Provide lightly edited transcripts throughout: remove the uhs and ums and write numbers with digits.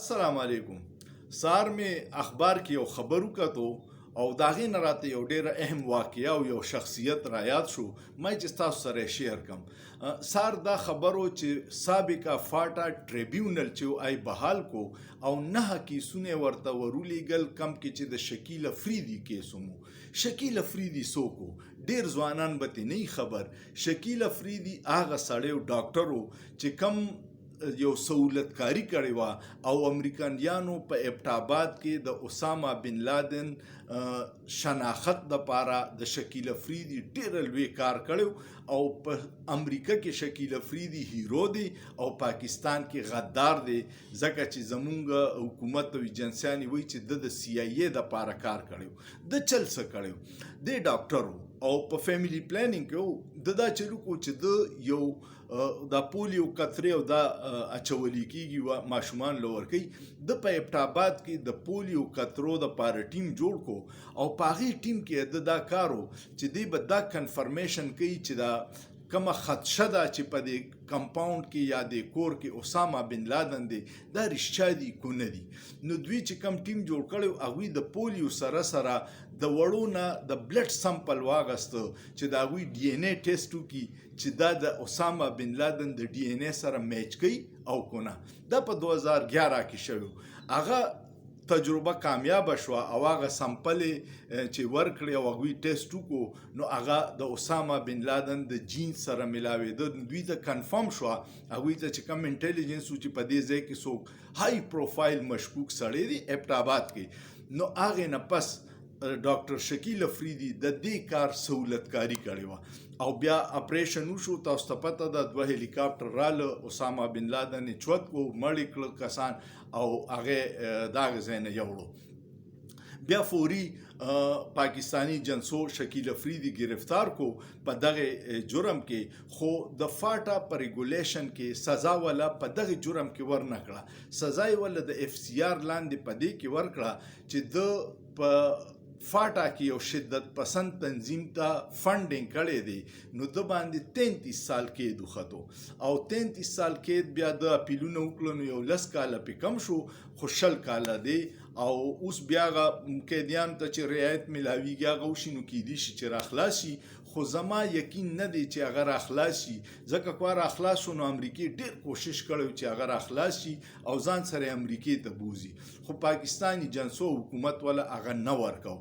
السلام علیکم. سار مې اخبار کې یو خبر وکتو او د هغې نه راته یو ډېره اهم واقعه او یو شخصیت را یاد شو. ما چې تاسو سره یې شیر کړم. سار دا خبر و چې سابقه فاټا ټریبیونل چې ای بحال کو او 9 کیسونه ورته ورولېږل، کم کې چې د شکیل افریدی کیس مو. شکیل افریدی څوک و؟ ډېر ځوانان به ترې نه خبر. شکیل افریدی هغه سړی و، ډاکټر و چې کم یو سهولت کاری کړی وه او امریکایانو په ابټاباد کې د اسامه بن لادن شناخت دپاره د شکیل افریدی ډېره لوی کار کړی او په امریکا کې شکیل افریدی هیرو دی او پاکستان کې غدار دی، ځکه چې زمونږ حکومت او ایجنسیانې وایي چې د سی آی ای دپاره کار کړی. د چل څه کړی؟ دی ډاکټر و او په فیملی پلانینګ کې و. د دا چلو کو چې د یو دا پولیو قطرې او دا اچولی کېږي ماشومان له ورکوي. د په ابټاباد کې د پولیو قطرو دپاره ټیم جوړ کو او په هغې ټیم کې د دا کار و چې دی به دا کنفرمیشن کوي چې دا کومه خدشه ده چې په دې کمپاونډ کې یا د کور کې اسامه بن لادن دی، دا رښتیا دي کو نه دي. نو دوی چې کم ټیم جوړ کړی، هغوی د پولیو سره سره د وړو نه د بلډ سمپل واغسته چې د هغوی ډي ان اے ټیسټ وکړي چې دا د اسامه بن لادن د ډي ان اے سره میچ کوي او کو نه. دا په 2011 کې شوی. هغه تجربه کامیابه شوه او هغه سمپلې چې ورکړې او هغوی ټیسټ وکړو، نو هغه د اسامه بن لادن د جین سره ملاوېده. دوی ته کنفرم شوه، هغوی ته چې کم انټیلیجنس و چې په دې ځای کې څوک های پروفایل مشکوک سړی دی ابټاباد کې، نو هغې نه پس ډاکټر شکیل افریدی د دې کار سهولت کاری کړې وه او بیا اپریشن وشو. تاسو ته پته ده 2 هلیکاپټر راله، اسامه بن لادن یې چوت کو، مړ یې کړل کسان او هغې د هغه ځای نه یوړو. بیا فوري پاکستانی جنسو شکیل افریدی گرفتار کو په دغه جرم کې، خو د فاټا په ریګولیشن کې سزا ولا په دغه جرم کې ور نه کړه. سزا یې ولا د اف سی آر لاندې په دې کې ورکړه چې د په فاټا کې یو شدت پسند تنظیم ته فنډینګ کړی دی، نو د باندې 33 سال قید وختو او 33 سال قید بیا د اپیلونه وکړو، نو یو 10 کاله پې کم شو، خو 20 کاله دی او اوس بیا هغه قیدیانو ته چې رعایت میلاویږي هغه وشي، نو کیدی شي چې راخلاص شي. خو زما یقین نه دی چې هغه راخلاص شي، ځکه که راخلاص شو نو امریکې ډېر کوشش کړی چې هغه راخلاص شي او ځان سره امریکې ته بوځي، خو پاکستانی جنسو حکومت ولا هغه نه ورکو.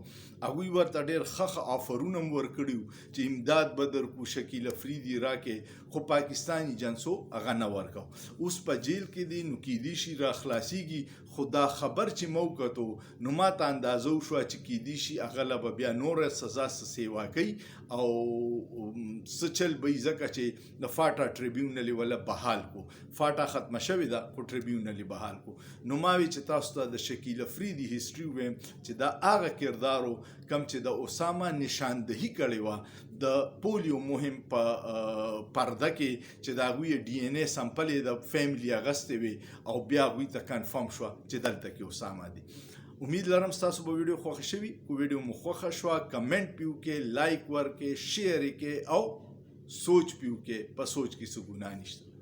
هغوی ورته ډېر ښه آفرونه هم ورکړي چې امداد به درکړو، شکیل افریدی راکې، خو پاکستانی جنسو هغه نه ورکو. اوس په جیل کې دی، نو کیدی شي راخلاصیږي. خو دا خبر چې مو وکتو، نو ما ته اندازه وشوه چې کیدی شي هغه له به بیا نوره سزا سیوا کوي او څه چل به یې، ځکه چې د فاټا ټریبیونل یې ولا بحال کو. فاټا ختمه شوې ده خو ټریبیونل یې بحال کو. نو ما وی چې تاسو ته د شکیل افریدی هیسټري ووایم چې دا هغه کردار و کم چې د اسامه نشاندهي کړې وه د پولیو مهم په پرده کې، چې د هغوی ډي ان اے سمپل یې د فیملی اغستې وي او بیا هغوی ته کنفرم شوه چې دلته کې اسامه دی. امید لرم ستاسو به ویډیو خوښه شوي. کو ویډیو مو خوښه شوه کمنټ پې وکړئ، لایک ورکړئ، شیر یې کړئ او سوچ پې وکړئ. په سوچ کې څه ګناه نشته.